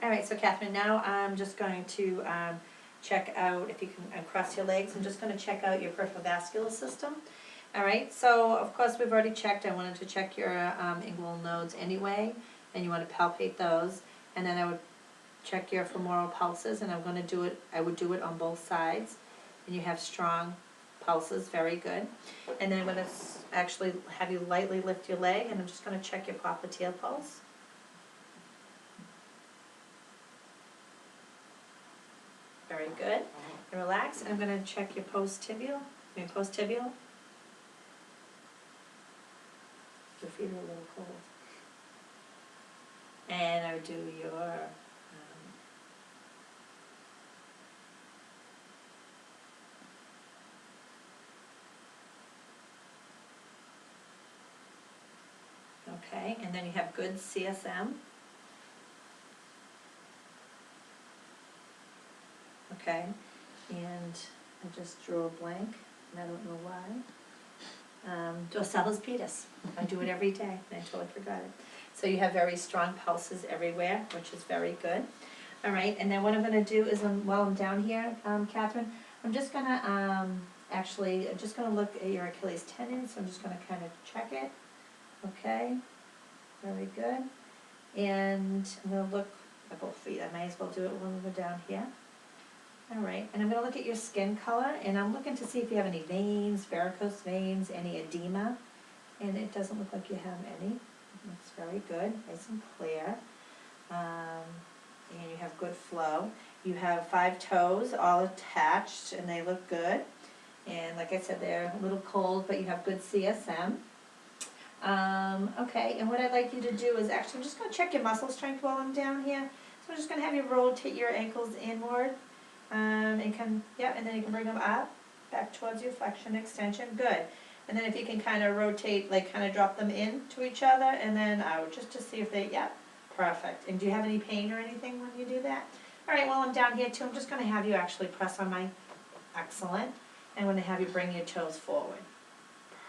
All right, so Catherine, now I'm just going to check out, if you can cross your legs, I'm just going to check out your peripheral vascular system. All right, so of course we've already checked, I wanted to check your inguinal nodes anyway, and you want to palpate those, and then I would check your femoral pulses, and I'm going to do it, I would do it on both sides, and you have strong pulses, very good. And then I'm going to actually have you lightly lift your leg, and I'm just going to check your popliteal pulse. Very good. And relax. And I'm going to check your post-tibial. Post-tibial. Your feet are a little cold. And I would do your okay, and then you have good CSM. Okay, and I just drew a blank, and I don't know why. Dorsalis pedis. I do it every day, and I totally forgot it. So you have very strong pulses everywhere, which is very good. All right, and then what I'm going to do is, while I'm down here, Catherine, I'm just going to I'm just going to look at your Achilles tendon, so I'm just going to kind of check it. Okay, very good. And I'm going to look at both feet. I might as well do it when we're down here. All right, and I'm going to look at your skin color, and I'm looking to see if you have any veins, varicose veins, any edema, and it doesn't look like you have any. It looks very good, nice and clear, and you have good flow. You have 5 toes all attached, and they look good, and like I said, they're a little cold, but you have good CSM. Okay, and what I'd like you to do is actually, I'm just going to check your muscle strength while I'm down here, so I'm just going to have you rotate your ankles inward. And then you can bring them up, back towards you, flexion, extension, good. And then if you can kind of rotate, like kind of drop them into each other, and then out, just to see if they, perfect. And do you have any pain or anything when you do that? All right, while I'm down here too, I'm just going to have you actually press on my, excellent. I'm going to have you bring your toes forward.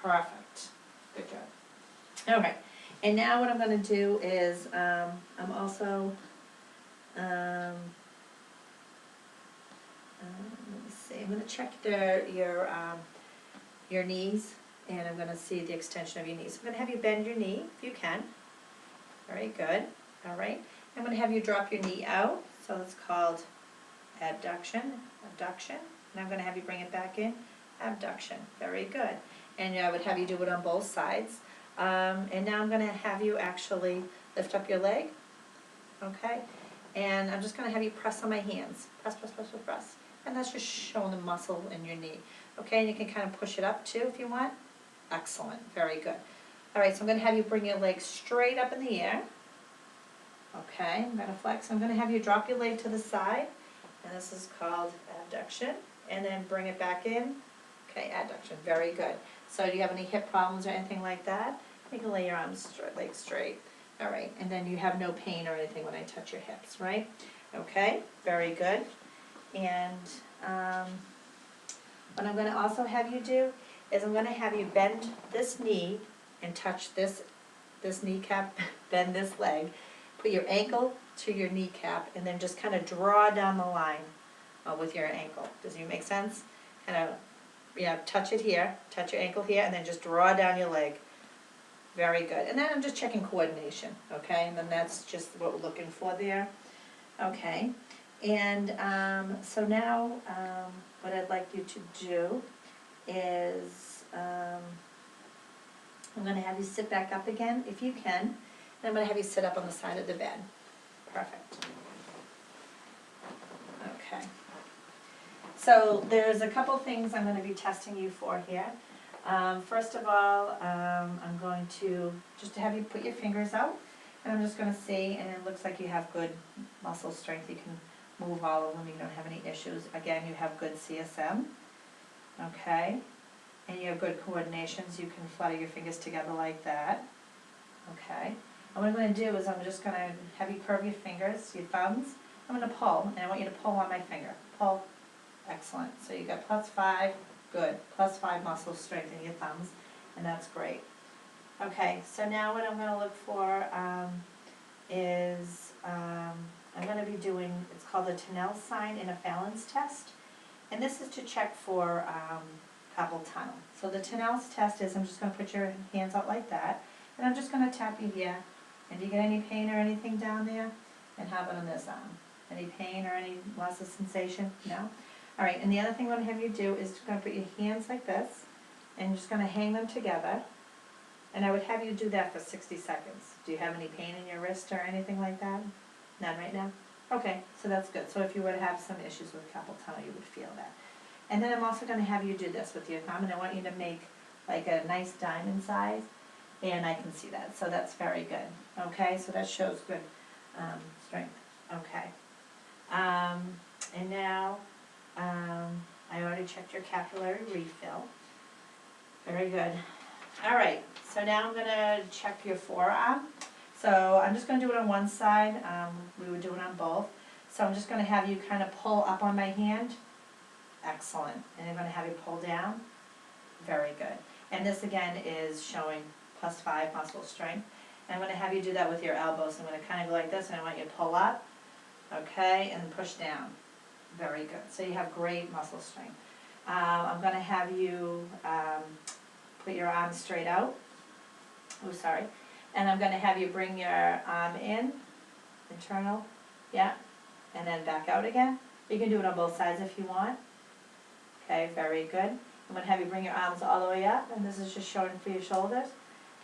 Perfect. Good job. Okay, and now what I'm going to do is, I'm also, let me see, I'm going to check your knees, and I'm going to see the extension of your knees. I'm going to have you bend your knee, if you can. Very good. All right. I'm going to have you drop your knee out, so it's called abduction, abduction. And I'm going to have you bring it back in, abduction. Very good. And I would have you do it on both sides. And now I'm going to have you actually lift up your leg, okay? And I'm just going to have you press on my hands. Press, press, press, press, press. And that's just showing the muscle in your knee. Okay, and you can kind of push it up too if you want. Excellent, very good. All right, so I'm going to have you bring your leg straight up in the air. Okay, I'm going to flex. I'm going to have you drop your leg to the side. And this is called abduction. And then bring it back in. Okay, adduction, very good. So do you have any hip problems or anything like that? You can lay your arms straight, legs straight. All right, and then you have no pain or anything when I touch your hips, right? Okay, very good. And what I'm going to also have you do is I'm going to have you bend this knee and touch this kneecap, bend this leg, put your ankle to your kneecap, and then just kind of draw down the line with your ankle. Does it make sense? Kind of, touch it here, touch your ankle here, and then just draw down your leg. Very good. And then I'm just checking coordination, okay? And then that's just what we're looking for there. Okay. And so now what I'd like you to do is I'm going to have you sit back up again, if you can. And I'm going to have you sit up on the side of the bed. Perfect. Okay. So there's a couple things I'm going to be testing you for here. First of all, I'm going to just have you put your fingers out, and I'm just going to see, and it looks like you have good muscle strength. You can move all of them. You don't have any issues. Again, you have good CSM, okay, and you have good coordinations. You can flutter your fingers together like that, okay. And what I'm going to do is I'm just going to have you curve your fingers, your thumbs. I'm going to pull, and I want you to pull on my finger. Pull. Excellent. So you got +5. Good. +5 muscle strength in your thumbs, and that's great. Okay, so now what I'm going to look for is I'm going to be you doing, it's called the Tinel sign in a Fallon's test. And this is to check for carpal tunnel. So the Tinel's test is, I'm just gonna put your hands out like that, and I'm just gonna tap you here. And do you get any pain or anything down there? And how about on this arm? Any pain or any loss of sensation? No? All right, and the other thing I'm gonna have you do is you're gonna put your hands like this, and you're just gonna hang them together. And I would have you do that for 60 seconds. Do you have any pain in your wrist or anything like that? None right now? Okay, so that's good. So if you were to have some issues with carpal tunnel, you would feel that. And then I'm also gonna have you do this with your thumb, and I want you to make like a nice diamond size, and I can see that, so that's very good. Okay, so that shows good strength. Okay. And now, I already checked your capillary refill. Very good. All right, so now I'm gonna check your forearm. So I'm just gonna do it on one side, we would do it on both. So I'm just gonna have you kind of pull up on my hand. Excellent. And I'm gonna have you pull down. Very good. And this again is showing +5 muscle strength. And I'm gonna have you do that with your elbows. I'm gonna kind of go like this, and I want you to pull up, okay, and push down. Very good. So you have great muscle strength. I'm gonna have you put your arms straight out. Oh, sorry. And I'm gonna have you bring your arm in, internal, yeah, and then back out again. You can do it on both sides if you want. Okay, very good. I'm gonna have you bring your arms all the way up, and this is just showing for your shoulders.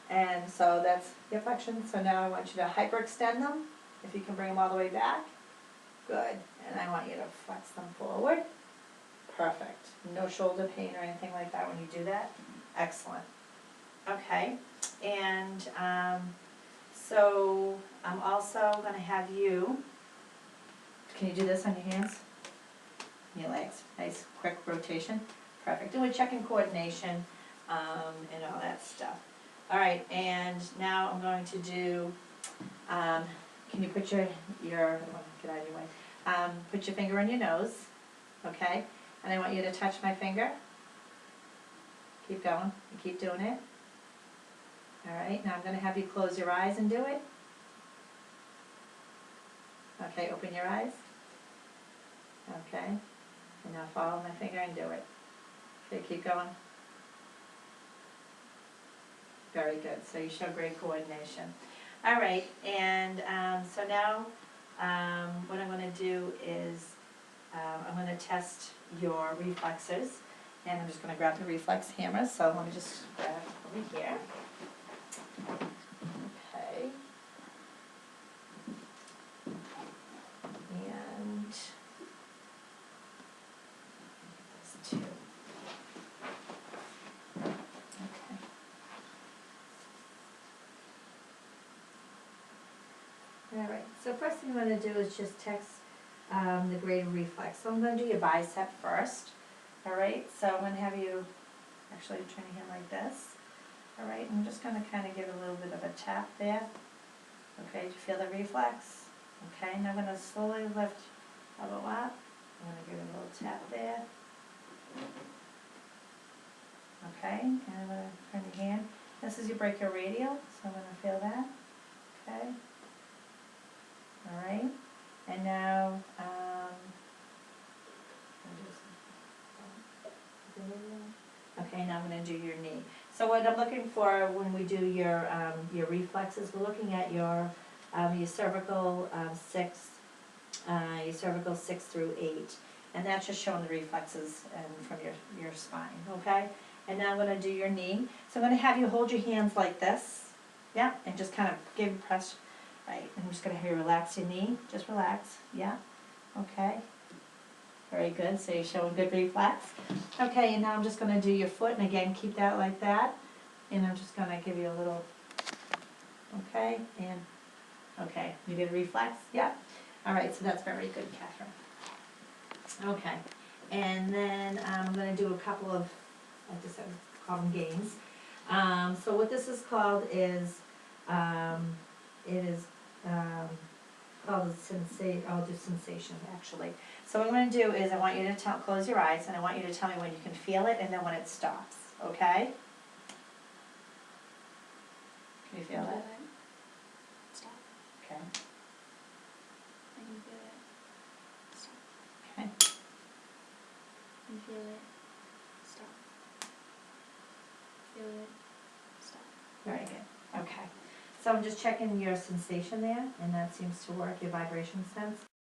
And so that's your flexion. So now I want you to hyperextend them, if you can bring them all the way back. Good. And I want you to flex them forward. Perfect. No shoulder pain or anything like that when you do that. Excellent. Okay. And so I'm also going to have you, can you do this on your hands? Your legs. Nice quick rotation. Perfect. And we're checking coordination and all that stuff. All right, and now I'm going to do, can you put your get out of your way, put your finger on your nose, okay? And I want you to touch my finger. Keep going, and keep doing it. All right, now I'm gonna have you close your eyes and do it. Okay, open your eyes. Okay, and now follow my finger and do it. Okay, keep going. Very good, so you show great coordination. All right, and so now what I'm going to do is I'm going to test your reflexes, and I'm just going to grab the reflex hammer, so let me just grab it over here. Okay. And this too. Alright, so first thing I'm going to do is just test the greater reflex. So I'm going to do your bicep first. Alright, so I'm going to have you actually turn your hand like this. Alright, I'm just going to kind of give a little bit of a tap there. Okay, do you feel the reflex? Okay, now I'm going to slowly lift elbow up. I'm going to give it a little tap there. Okay, and I'm going to turn your hand. This is your brachioradial, so I'm going to feel that. Okay. All right, and now, okay, now I'm going to do your knee. So what I'm looking for when we do your reflexes, we're looking at your cervical 6 through 8, and that's just showing the reflexes from your spine. Okay, and now I'm going to do your knee. So I'm going to have you hold your hands like this, yeah, and just kind of give press. Right, I'm just going to have you relax your knee. Just relax. Yeah. Okay. Very good. So you're showing good reflex. Okay, and now I'm just going to do your foot. And again, keep that like that. And I'm just going to give you a little, okay, and, okay. You get a reflex? Yeah. All right, so that's very good, Catherine. Okay. And then I'm going to do a couple of, I just call them games. So what this is called is, it is called the sensation, actually. So what I'm going to do is I want you to close your eyes, and I want you to tell me when you can feel it and then when it stops, okay? Can you feel it? Stop. Okay. I can feel it. Feel it. Stop. Feel it. Stop. Very good, okay. So I'm just checking your sensation there, and that seems to work, your vibration sense.